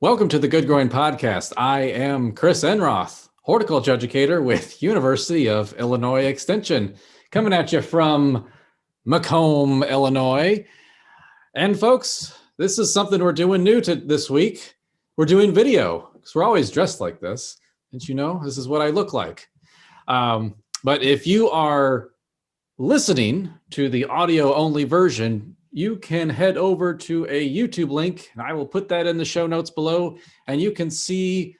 Welcome to the Good Growing Podcast. I am Chris Enroth, horticulture educator with University of Illinois Extension, coming at you from Macomb, Illinois. And folks, this is something we're doing new to this week. We're doing video because we're always dressed like this. Didn't you know? This is what I look like. But if you are listening to the audio only version, you can head over to a YouTube link, and I will put that in the show notes below, and you can see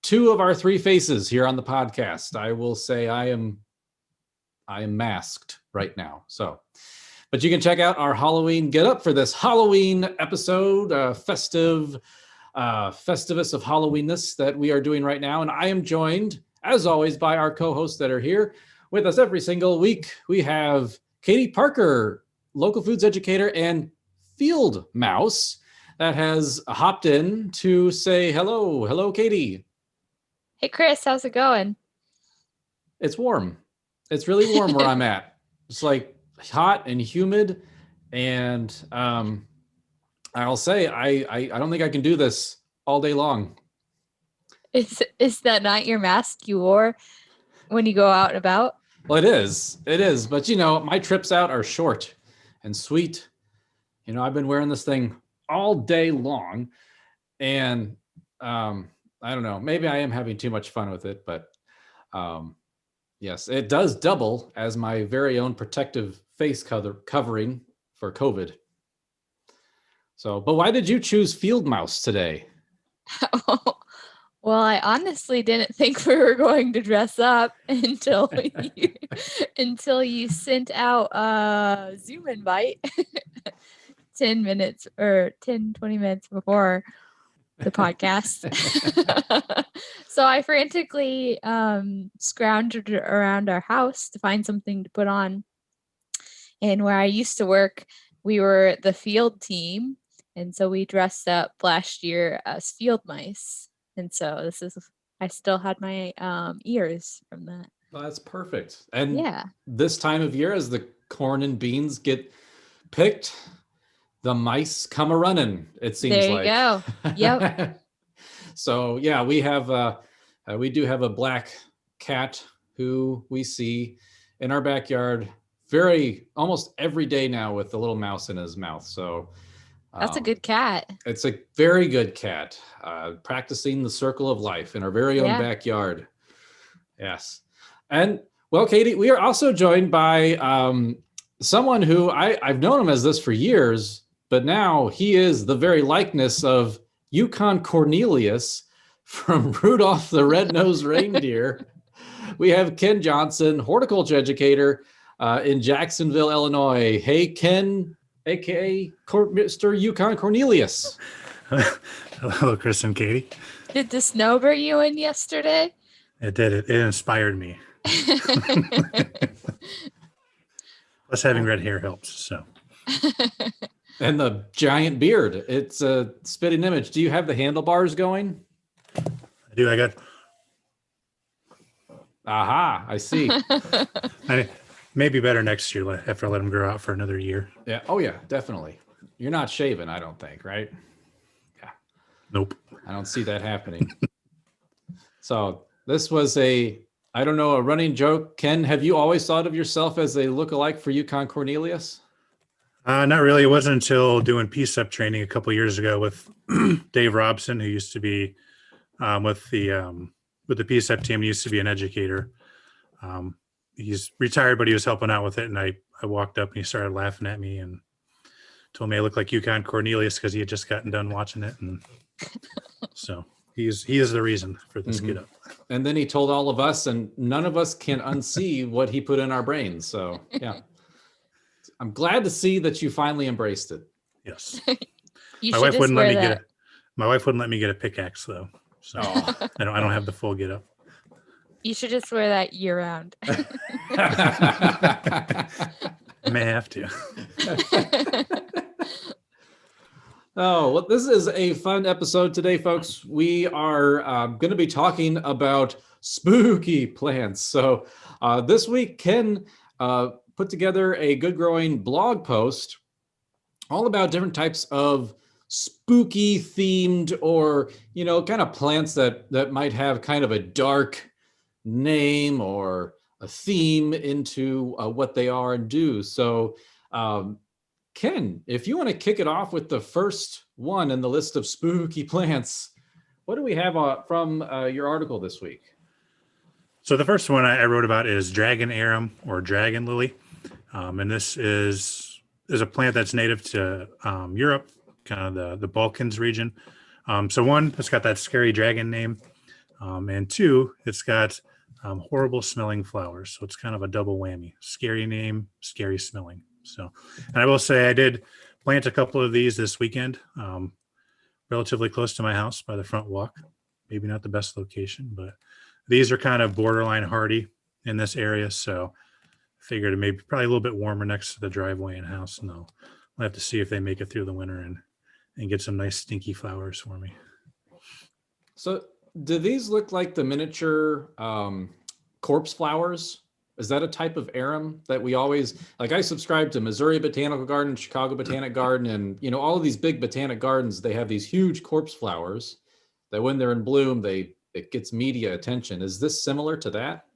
two of our three faces here on the podcast. I will say I am masked right now. But you can check out our Halloween get up for this Halloween episode, Festivus of Halloweenness that we are doing right now. And I am joined, as always, by our co-hosts that are here with us every single week. We have Katie Parker, local foods educator and field mouse, that has hopped in to say hello. Hello, Katie. Hey, Chris, how's it going? It's warm. It's really warm where I'm at. It's like hot and humid. And I'll say, I don't think I can do this all day long. Is that not your mask you wore when you go out and about? Well, it is. But, my trips out are short and sweet. I've been wearing this thing all day long, and I don't know, maybe I am having too much fun with it, but yes, it does double as my very own protective face covering for COVID. But why did you choose field mouse today? Well, I honestly didn't think we were going to dress up until you sent out a Zoom invite 20 minutes before the podcast. So I frantically scrounged around our house to find something to put on. And where I used to work, we were the field team. And so we dressed up last year as field mice. And so I still had my ears from that. Well, that's perfect. And yeah, this time of year, as the corn and beans get picked, the mice come a running, it seems there you like. go. Yep. So yeah, we do have a black cat who we see in our backyard almost every day now with the little mouse in his mouth. So that's a good cat. It's a very good cat, practicing the circle of life in our very own backyard. Yes. And well, Katie, we are also joined by someone who I've known him as this for years, but now he is the very likeness of Yukon Cornelius from Rudolph the Red-Nosed Reindeer. We have Ken Johnson, horticulture educator in Jacksonville, Illinois. Hey, Ken, aka Mr. Yukon Cornelius. Hello, Chris and Katie. Did the snow bring you in yesterday? It did. It inspired me. Plus, having red hair helps. So. And the giant beard. It's a spitting image. Do you have the handlebars going? I do. I got. Aha! I see. Maybe better next year after I let them grow out for another year. Yeah. Oh, yeah, definitely. You're not shaving, I don't think, right? Yeah. Nope. I don't see that happening. So this was a running joke. Ken, have you always thought of yourself as a lookalike for Yukon Cornelius? Not really. It wasn't until doing PSEP training a couple of years ago with Dave Robson, who used to be with the PSEP team. He used to be an educator. He's retired, but he was helping out with it. And I walked up and he started laughing at me and told me I looked like Yukon Cornelius because he had just gotten done watching it. And so he is the reason for this get up. And then he told all of us, and none of us can unsee what he put in our brains. So yeah, I'm glad to see that you finally embraced it. Yes. My wife wouldn't let me get a pickaxe though. So I don't have the full get up. You should just wear that year round. I may have to. Oh, well, this is a fun episode today, folks. We are going to be talking about spooky plants. So this week, Ken put together a Good Growing blog post all about different types of spooky themed, or kind of plants that might have kind of a dark name or a theme into what they are and do. So Ken, if you want to kick it off with the first one in the list of spooky plants, what do we have from your article this week? So the first one I wrote about is dragon arum, or dragon lily. And this is a plant that's native to Europe, kind of the Balkans region. So one, it's got that scary dragon name. And two, it's got horrible smelling flowers. So it's kind of a double whammy. Scary name, scary smelling. So, and I will say I did plant a couple of these this weekend, relatively close to my house by the front walk. Maybe not the best location, but these are kind of borderline hardy in this area. So I figured maybe probably a little bit warmer next to the driveway and house. And I'll have to see if they make it through the winter and get some nice stinky flowers for me. So do these look like the miniature corpse flowers? Is that a type of arum that we always, like I subscribe to Missouri Botanical Garden, Chicago Botanic Garden, and all of these big botanic gardens, they have these huge corpse flowers that when they're in bloom, it gets media attention. Is this similar to that?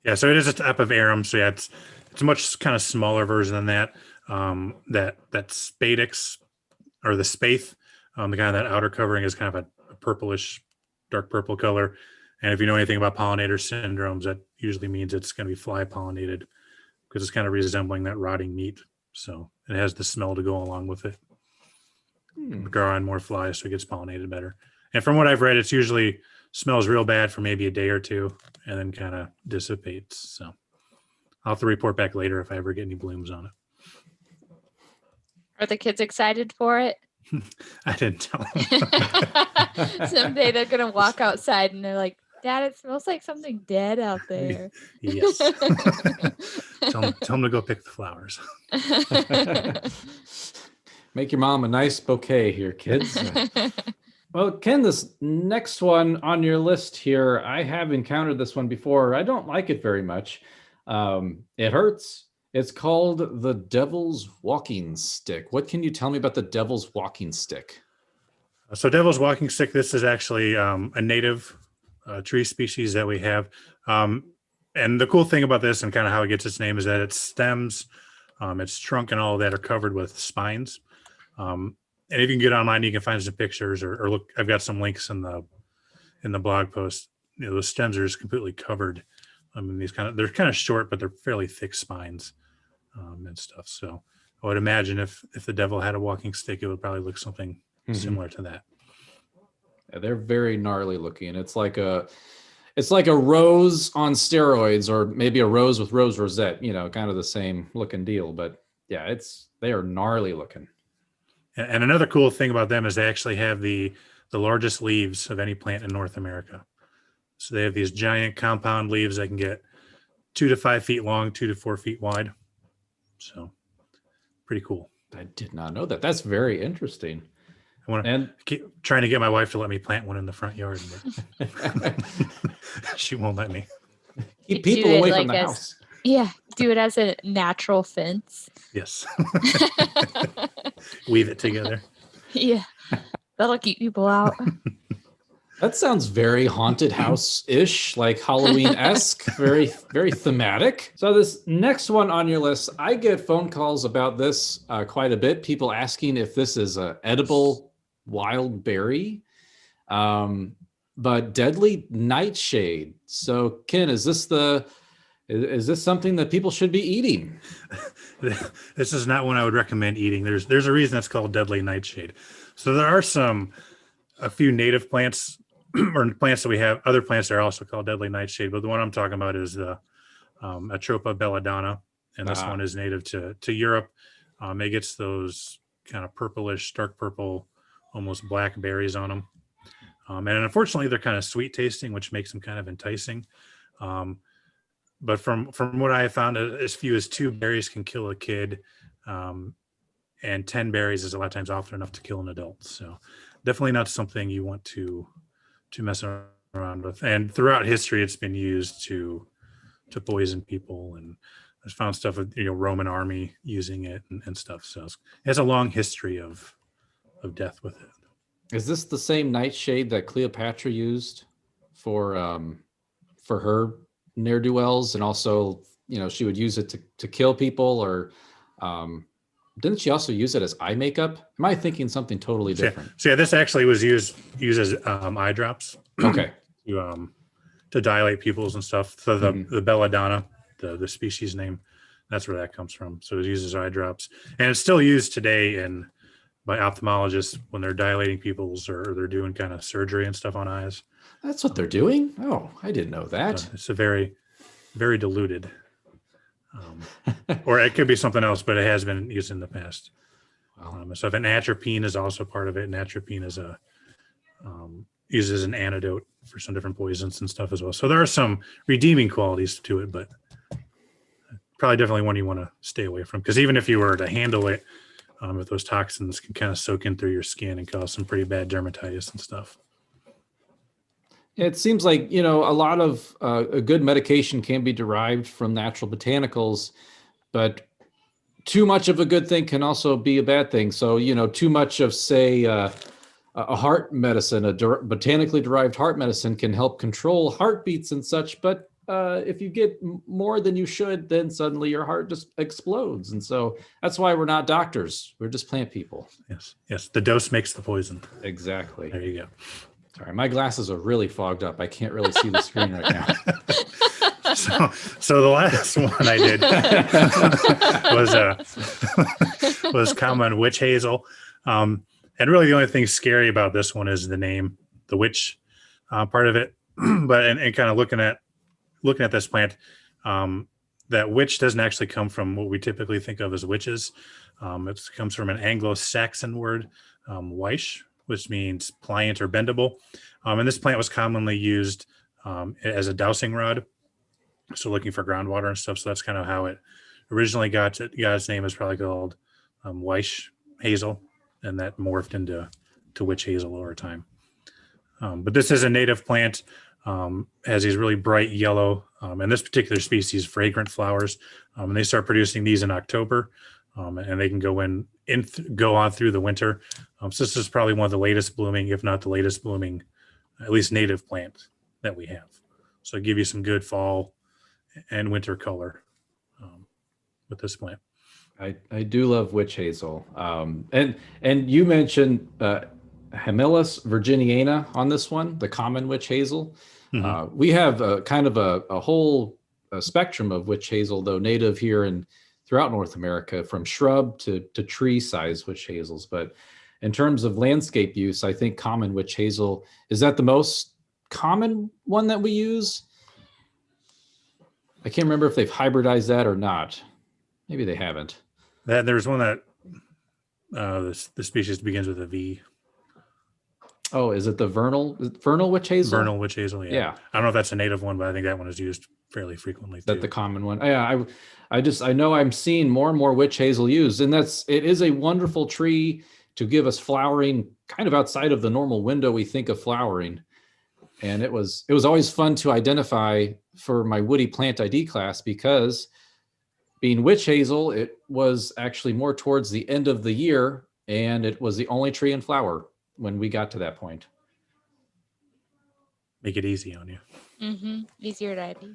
Yeah, so it is a type of arum. So yeah, it's a much kind of smaller version than that. That spadix, or the spathe, the kind of that outer covering is kind of a purplish, dark purple color. And if you know anything about pollinator syndromes, that usually means it's going to be fly pollinated because it's kind of resembling that rotting meat. So it has the smell to go along with it. Grow on more flies, so it gets pollinated better. And from what I've read, it's usually smells real bad for maybe a day or two and then kind of dissipates. So I'll have to report back later if I ever get any blooms on it. Are the kids excited for it? I didn't tell them. Someday they're going to walk outside and they're like, Dad, it smells like something dead out there. Yes. tell them to go pick the flowers. Make your mom a nice bouquet here, kids. Well, Ken, this next one on your list here, I have encountered this one before. I don't like it very much. It hurts. It's called the Devil's Walking Stick. What can you tell me about the Devil's Walking Stick? So Devil's Walking Stick, this is actually a native tree species that we have. And the cool thing about this and kind of how it gets its name is that its stems, its trunk and all of that are covered with spines. And if you can get online, you can find some pictures or look, I've got some links in the blog post. Those stems are just completely covered. They're kind of short, but they're fairly thick spines and stuff. So I would imagine if the devil had a walking stick, it would probably look something similar to that. Yeah, they're very gnarly looking. It's like a rose on steroids, or maybe a rose with rose rosette, kind of the same looking deal. But yeah, they are gnarly looking. And another cool thing about them is they actually have the largest leaves of any plant in North America. So they have these giant compound leaves that can get 2 to 5 feet long, 2 to 4 feet wide. So pretty cool. I did not know that. That's very interesting. I want to keep trying to get my wife to let me plant one in the front yard, but she won't let me. Keep people away from the house. Yeah, do it as a natural fence. Yes. Weave it together. Yeah, that'll keep people out. That sounds very haunted house-ish, like Halloween-esque, very, very thematic. So this next one on your list, I get phone calls about this quite a bit. People asking if this is an edible wild berry, but deadly nightshade. So Ken, is this something that people should be eating? This is not one I would recommend eating. There's a reason it's called deadly nightshade. So there are a few native plants or plants that we have. Other plants that are also called deadly nightshade, but the one I'm talking about is the Atropa Belladonna, and this one is native to Europe. It gets those kind of purplish, dark purple, almost black berries on them, and unfortunately they're kind of sweet tasting, which makes them kind of enticing. But from what I have found, as few as 2 berries can kill a kid, and 10 berries is a lot of times often enough to kill an adult. So definitely not something you want to mess around with. And throughout history, it's been used to poison people, and I've found stuff with Roman army using it and stuff. So it has a long history of death with it. Is this the same nightshade that Cleopatra used for her ne'er-do-wells, and also, she would use it to kill people, or didn't she also use it as eye makeup? Am I thinking something totally different? So yeah, this actually was used as eye drops. Okay. To dilate pupils and stuff. So the belladonna, the species name, that's where that comes from. So it uses eye drops, and it's still used today by ophthalmologists when they're dilating pupils or they're doing kind of surgery and stuff on eyes. That's what they're doing? Oh, I didn't know that. So it's a very, very diluted. Or it could be something else, but it has been used in the past. So if an atropine is also part of it, and atropine is used as an antidote for some different poisons and stuff as well. So there are some redeeming qualities to it, but probably definitely one you want to stay away from, because even if you were to handle it, with those toxins can kind of soak in through your skin and cause some pretty bad dermatitis and stuff. It seems like, a lot of a good medication can be derived from natural botanicals, but too much of a good thing can also be a bad thing. So, too much of, say, a heart medicine, botanically derived heart medicine can help control heartbeats and such. But if you get more than you should, then suddenly your heart just explodes. And so that's why we're not doctors. We're just plant people. Yes. The dose makes the poison. Exactly. There you go. Sorry, my glasses are really fogged up. I can't really see the screen right now. So the last one I did was common witch hazel. And really the only thing scary about this one is the name, the witch part of it. But and kind of looking at this plant, that witch doesn't actually come from what we typically think of as witches. It comes from an Anglo-Saxon word, weish, which means pliant or bendable. And this plant was commonly used as a dowsing rod. So looking for groundwater and stuff. So that's kind of how it originally got its name. Is probably called weish hazel, and that morphed into witch hazel over time. But this is a native plant. Has these really bright yellow, and this particular species, fragrant flowers. And they start producing these in October, and they can go on through the winter. So this is probably one of the latest blooming, if not the latest blooming, at least native plant that we have. So give you some good fall and winter color with this plant. I do love witch hazel. And you mentioned Hemilus virginiana on this one, the common witch hazel. Mm-hmm. We have kind of a whole spectrum of witch hazel, though, native here and throughout North America, from shrub to tree size witch hazels. But in terms of landscape use, I think common witch hazel, is that the most common one that we use? I can't remember if they've hybridized that or not. Maybe they haven't. There's one that the species begins with a V. Oh, is it the vernal witch hazel? Vernal witch hazel, yeah. I don't know if that's a native one, but I think that one is used fairly frequently too. That's the common one. Yeah, I know I'm seeing more and more witch hazel used, and it is a wonderful tree to give us flowering kind of outside of the normal window we think of flowering. And it was always fun to identify for my woody plant ID class, because being witch hazel, it was actually more towards the end of the year, and it was the only tree in flower when we got to that point. Make it easy on you. Mm-hmm. Easier to ID.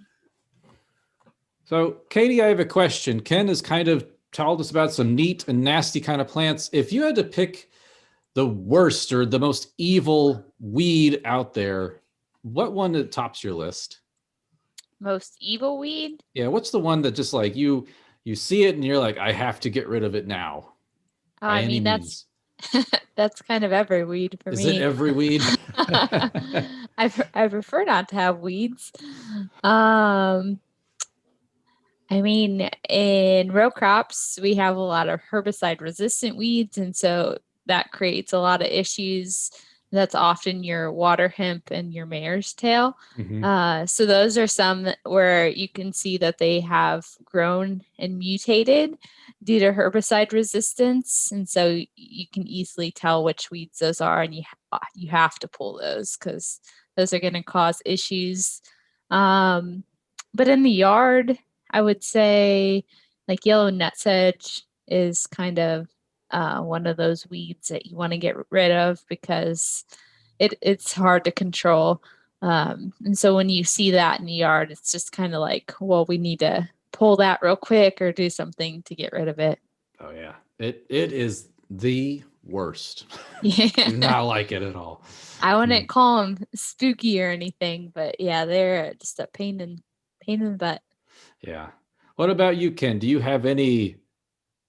So, Katie, I have a question. Ken has kind of told us about some neat and nasty kind of plants. If you had to pick the worst or the most evil weed out there, what one that tops your list? Most evil weed? Yeah, what's the one that just like you see it and you're like, I have to get rid of it now? I mean, that's kind of every weed for me. Is it every weed? I prefer not to have weeds. I mean, in row crops, we have a lot of herbicide resistant weeds, and so that creates a lot of issues. That's often your water hemp and your mare's tail. Mm-hmm. So those are some where you can see that they have grown and mutated due to herbicide resistance. And so you can easily tell which weeds those are, and you have to pull those because those are going to cause issues. But in the yard, I would say like yellow nutsedge is kind of one of those weeds that you want to get rid of because it's hard to control. And so when you see that in the yard, it's just kind of like, well, we need to pull that real quick or do something to get rid of it. Oh yeah, it is the worst. Yeah. Do not like it at all. I wouldn't call them spooky or anything, but yeah, they're just a pain in the butt. Yeah. What about you, Ken? Do you have any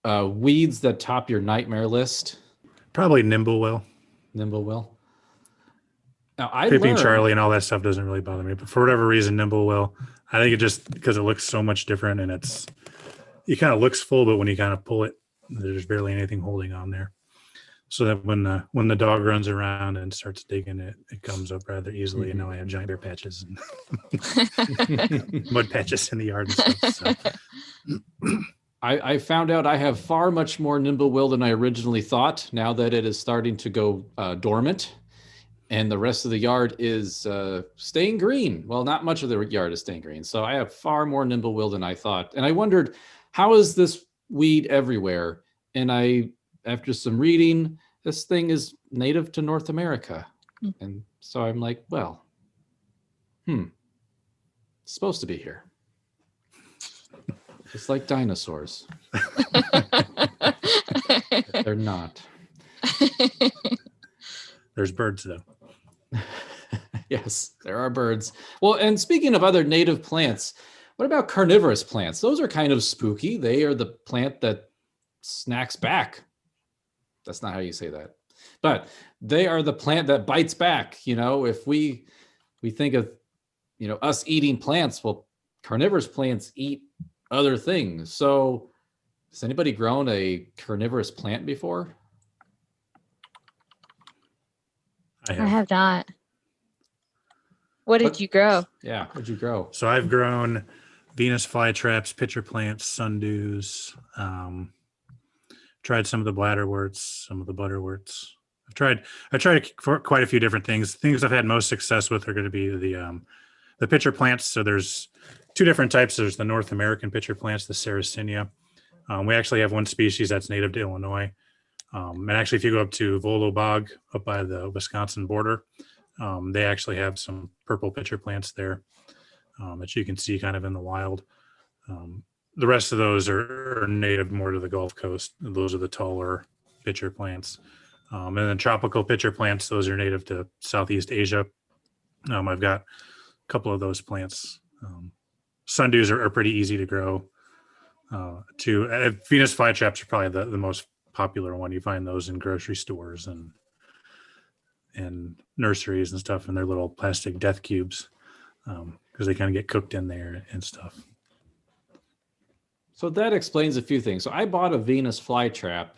weeds that top your nightmare list? Probably Nimblewell. Nimblewell. Now Pippi and Charlie and all that stuff doesn't really bother me, but for whatever reason, Nimblewell, I think it just because it looks so much different and it kind of looks full, but when you kind of pull it, there's barely anything holding on there. So that when the dog runs around and starts digging it, it comes up rather easily. And now I have giant bear patches and mud patches in the yard and stuff. So. I found out I have far much more Nimblewell than I originally thought now that it is starting to go dormant. And the rest of the yard is staying green. Well, not much of the yard is staying green. So I have far more Nimblewell than I thought. And I wondered, how is this weed everywhere? And after some reading, this thing is native to North America. And so I'm like, well, it's supposed to be here. It's like dinosaurs. They're not. There's birds, though. Yes, there are birds. Well, and speaking of other native plants, what about carnivorous plants? Those are kind of spooky. They are the plant that snacks back. That's not how you say that. But they are the plant that bites back. You know, if we think of, us eating plants, well, carnivorous plants eat other things. So has anybody grown a carnivorous plant before? I have not. What did you grow? Yeah, what did you grow? So I've grown Venus flytraps, pitcher plants, sundews. Tried some of the bladderworts, some of the butterworts. I tried quite a few different things. Things I've had most success with are going to be the pitcher plants. So there's two different types. There's the North American pitcher plants, the Sarracenia. We actually have one species that's native to Illinois. And actually, if you go up to Volo Bog up by the Wisconsin border, they actually have some purple pitcher plants there that you can see kind of in the wild. The rest of those are native more to the Gulf Coast. Those are the taller pitcher plants. And then tropical pitcher plants, those are native to Southeast Asia. I've got a couple of those plants. Sundews are pretty easy to grow. Venus flytraps are probably the most popular one. You find those in grocery stores and nurseries and stuff in their little plastic death cubes because they kind of get cooked in there and stuff. So that explains a few things. So I bought a Venus flytrap.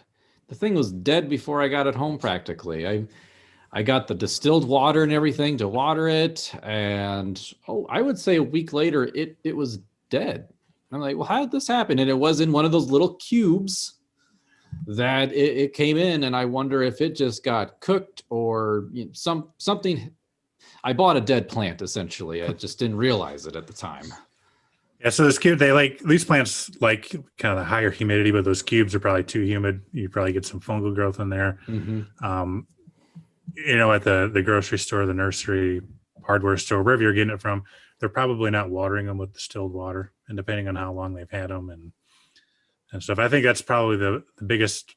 The thing was dead before I got it home practically. I got the distilled water and everything to water it. And I would say a week later, it was dead. I'm like, well, how did this happen? And it was in one of those little cubes that it came in. And I wonder if it just got cooked or something. I bought a dead plant, essentially. I just didn't realize it at the time. Yeah, so these plants like kind of the higher humidity, but those cubes are probably too humid. You probably get some fungal growth in there. Mm-hmm. At the grocery store, the nursery, hardware store, wherever you're getting it from, they're probably not watering them with distilled water. And depending on how long they've had them and stuff, I think that's probably the biggest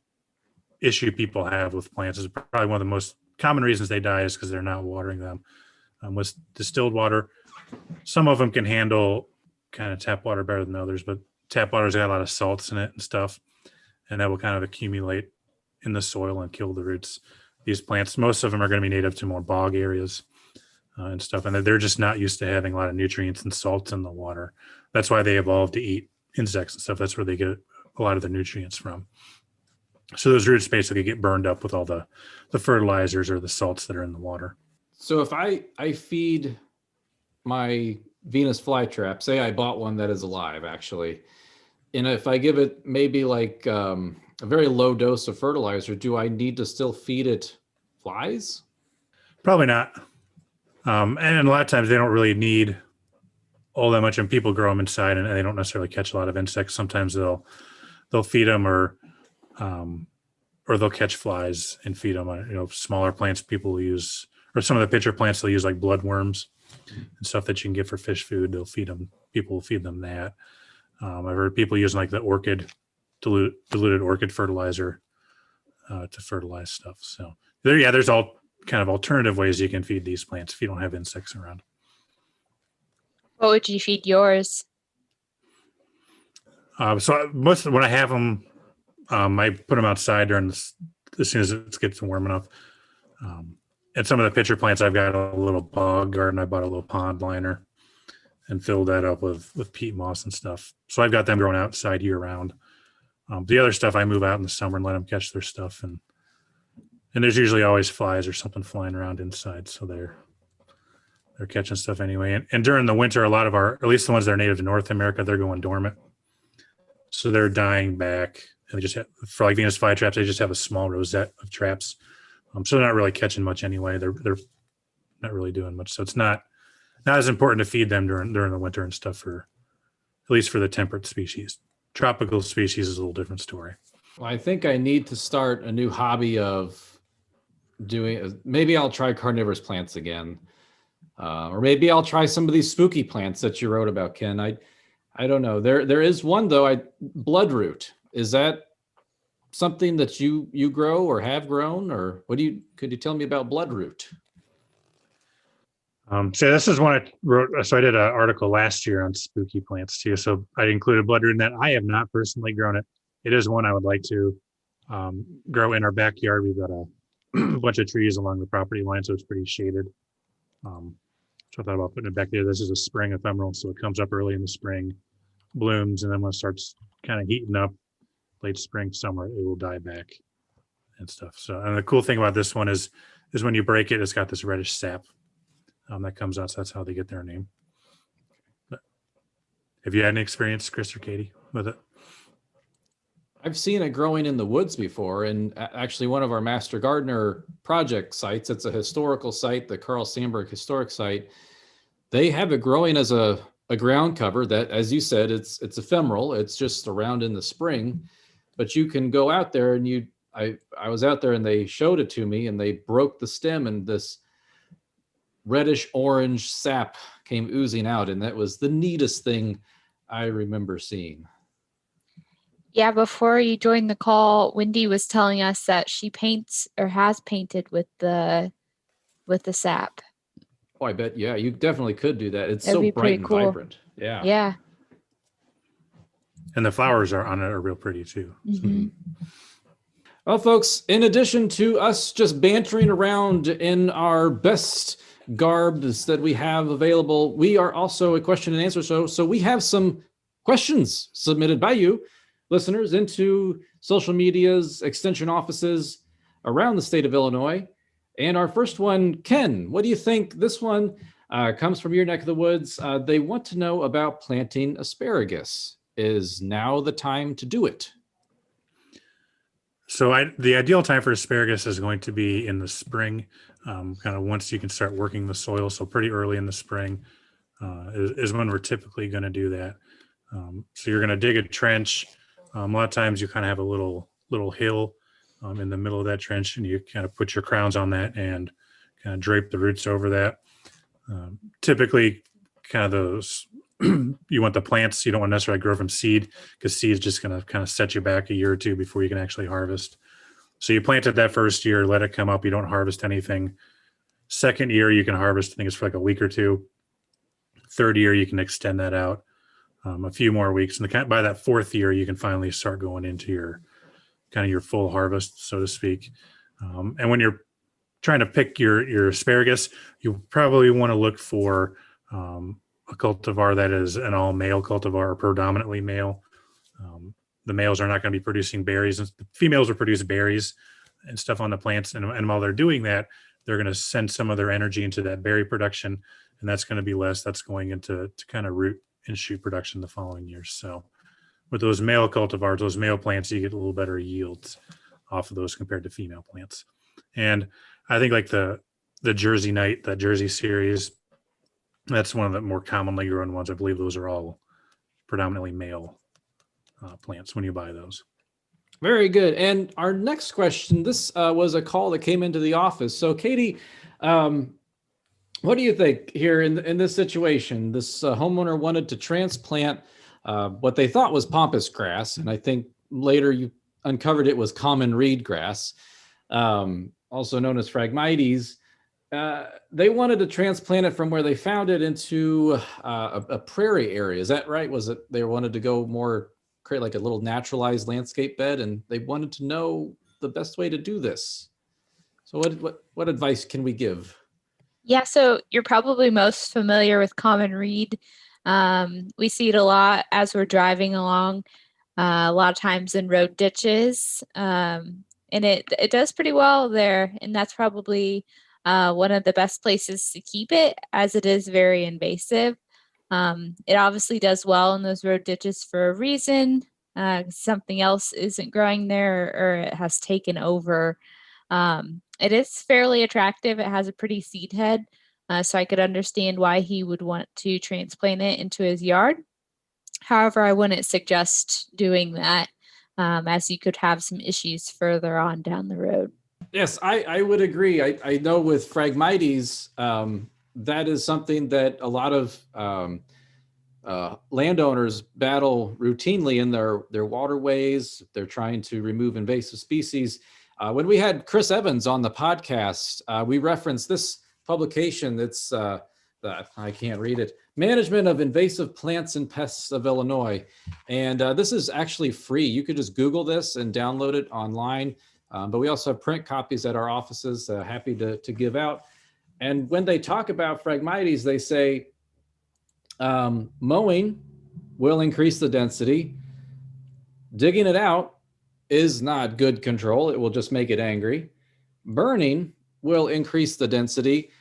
issue people have with plants. Is probably one of the most common reasons they die is because they're not watering them with distilled water. Some of them can handle kind of tap water better than others, but tap water's got a lot of salts in it and stuff, and that will kind of accumulate in the soil and kill the roots. These plants, most of them are going to be native to more bog areas and stuff, and they're just not used to having a lot of nutrients and salts in the water. That's why they evolved to eat insects and stuff. That's where they get a lot of the nutrients from. So those roots basically get burned up with all the fertilizers or the salts that are in the water. So if I feed my Venus flytrap, say I bought one that is alive actually, and if I give it maybe like a very low dose of fertilizer, do I need to still feed it flies? Probably not. And a lot of times they don't really need all that much, and people grow them inside and they don't necessarily catch a lot of insects. Sometimes they'll feed them or or they'll catch flies and feed them on, smaller plants people will use, or some of the pitcher plants they'll use like bloodworms and stuff that you can get for fish food. They'll feed them. People will feed them that. I've heard people using like the orchid, diluted orchid fertilizer to fertilize stuff. So there's all kind of alternative ways you can feed these plants if you don't have insects around. What would you feed yours? So most when I have them, I put them outside as soon as it gets warm enough. And some of the pitcher plants, I've got a little bog garden. I bought a little pond liner and filled that up with peat moss and stuff. So I've got them growing outside year round. The other stuff I move out in the summer and let them catch their stuff, and there's usually always flies or something flying around inside, so they're catching stuff anyway. And during the winter, a lot of at least the ones that are native to North America, they're going dormant, so they're dying back. And they just have, for like Venus flytraps, they just have a small rosette of traps, so they're not really catching much anyway. They're not really doing much, so it's not as important to feed them during the winter and stuff, for at least for the temperate species. Tropical species is a little different story. Well, I think I need to start a new hobby of maybe I'll try carnivorous plants again. Or maybe I'll try some of these spooky plants that you wrote about, Ken. I don't know. There is one though, Bloodroot. Is that something that you grow or have grown, or could you tell me about Bloodroot? So this is one I wrote. So I did an article last year on spooky plants too. So I included Bloodroot in that. I have not personally grown it. It is one I would like to grow in our backyard. We've got a bunch of trees along the property line, so it's pretty shaded. So I thought about putting it back there. This is a spring ephemeral, so it comes up early in the spring, blooms, and then when it starts kind of heating up, late spring, summer, it will die back and stuff. So, and the cool thing about this one is when you break it, it's got this reddish sap that comes out. So that's how they get their name. But have you had any experience, Chris or Katie, with it? I've seen it growing in the woods before, and actually one of our Master Gardener project sites, it's a historical site, the Carl Sandburg Historic Site. They have it growing as a ground cover that, as you said, it's ephemeral. It's just around in the spring, but you can go out there and I was out there and they showed it to me, and they broke the stem and this reddish orange sap came oozing out. And that was the neatest thing I remember seeing. Yeah, before you joined the call, Wendy was telling us that she paints or has painted with the sap. Oh, I bet. Yeah, you definitely could do that. It's That'd so be bright pretty and cool. vibrant. Yeah. Yeah. And the flowers on it are real pretty too. Mm-hmm. Well, folks, in addition to us just bantering around in our best garbs that we have available, we are also a question and answer show. So we have some questions submitted by you listeners into social medias, extension offices around the state of Illinois. And our first one, Ken, what do you think? This one comes from your neck of the woods. They want to know about planting asparagus. Is now the time to do it? So the ideal time for asparagus is going to be in the spring, kind of once you can start working the soil. So pretty early in the spring is when we're typically going to do that. So you're going to dig a trench. A lot of times you kind of have a little hill in the middle of that trench, and you kind of put your crowns on that and kind of drape the roots over that. Typically, kind of those, you want the plants, you don't want to necessarily grow from seed, because seed is just going to kind of set you back a year or two before you can actually harvest. So you planted that first year, let it come up, you don't harvest anything. Second year, you can harvest, I think it's for like a week or two. Third year, you can extend that out a few more weeks. And by that fourth year, you can finally start going into your full harvest, so to speak. And when you're trying to pick your asparagus, you probably want to look for a cultivar that is an all male cultivar, or predominantly male. The males are not going to be producing berries, and the females will produce berries and stuff on the plants. And while they're doing that, they're going to send some of their energy into that berry production, and that's going to be less. That's going into kind of root and shoot production the following year. So with those male cultivars, those male plants, you get a little better yields off of those compared to female plants. And I think like the Jersey Night, the Jersey series, that's one of the more commonly grown ones. I believe those are all predominantly male plants when you buy those. Very good. And our next question, this was a call that came into the office. So Katie, what do you think here in this situation? This homeowner wanted to transplant what they thought was pampas grass, and I think later you uncovered it was common reed grass, also known as Phragmites. They wanted to transplant it from where they found it into a prairie area. Is that right? Was it they wanted to go more create like a little naturalized landscape bed, and they wanted to know the best way to do this? So what advice can we give? Yeah, so you're probably most familiar with common reed. We see it a lot as we're driving along, a lot of times in road ditches, and it does pretty well there. And that's probably one of the best places to keep it, as it is very invasive. It obviously does well in those road ditches for a reason. Something else isn't growing there, or it has taken over. It is fairly attractive. It has a pretty seed head, so I could understand why he would want to transplant it into his yard. However, I wouldn't suggest doing that, as you could have some issues further on down the road. Yes, I would agree. I know with Phragmites, that is something that a lot of landowners battle routinely in their waterways. They're trying to remove invasive species. When we had Chris Evans on the podcast, we referenced this publication that's, I can't read it, Management of Invasive Plants and Pests of Illinois. And this is actually free. You could just Google this and download it online. But we also have print copies at our offices, happy to give out. And when they talk about Phragmites, they say mowing will increase the density. Digging it out is not good control. It will just make it angry. Burning will increase the density.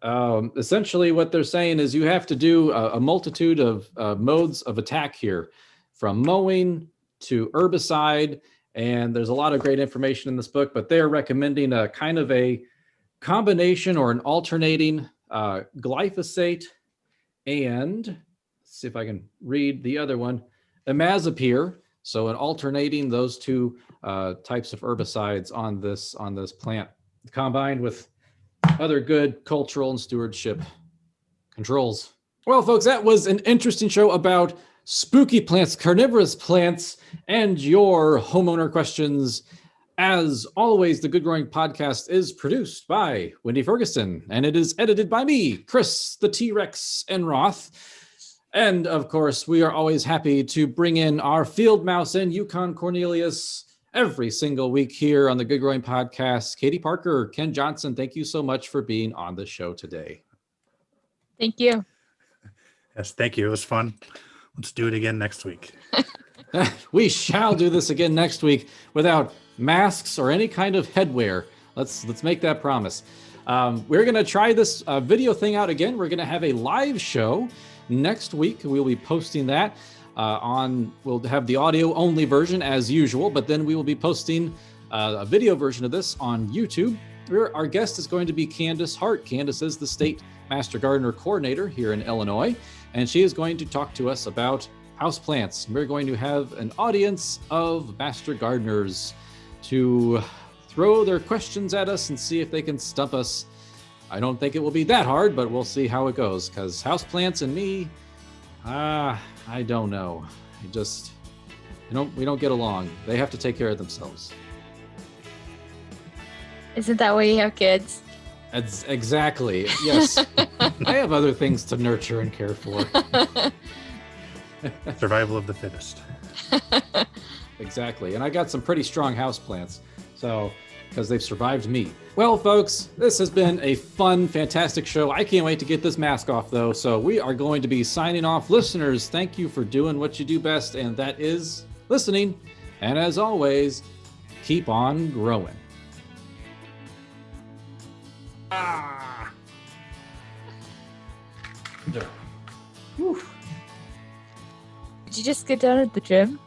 Essentially what they're saying is you have to do a multitude of modes of attack here, from mowing to herbicide. And there's a lot of great information in this book, but they're recommending a kind of a combination or an alternating glyphosate and, let's see if I can read the other one, imazapyr. So an alternating those two types of herbicides on this plant, combined with other good cultural and stewardship controls. Well, folks, that was an interesting show about spooky plants, carnivorous plants, and your homeowner questions. As always, the Good Growing Podcast is produced by Wendy Ferguson, and it is edited by me, Chris the T-Rex Enroth. And of course, we are always happy to bring in our field mouse and Yukon Cornelius every single week here on the Good Growing Podcast. Katie Parker, Ken Johnson, thank you so much for being on the show today. Thank you. Yes, thank you. It was fun. Let's do it again next week. We shall do this again next week without masks or any kind of headwear. Let's make that promise. We're going to try this video thing out again. We're going to have a live show next week. We'll be posting that we'll have the audio only version as usual, but then we will be posting a video version of this on YouTube. Our guest is going to be Candace Hart. Candace is the State Master Gardener Coordinator here in Illinois, and she is going to talk to us about houseplants. We're going to have an audience of master gardeners to throw their questions at us and see if they can stump us. I don't think it will be that hard, but we'll see how it goes, because houseplants and me, I don't know. We don't get along. They have to take care of themselves. Isn't that why you have kids? That's exactly. Yes. I have other things to nurture and care for. Survival of the fittest. Exactly. And I got some pretty strong houseplants, because they've survived me. Well, folks, this has been a fun, fantastic show. I can't wait to get this mask off, though. So we are going to be signing off. Listeners, thank you for doing what you do best, and that is listening. And as always, keep on growing. Whew. Did you just get done at the gym?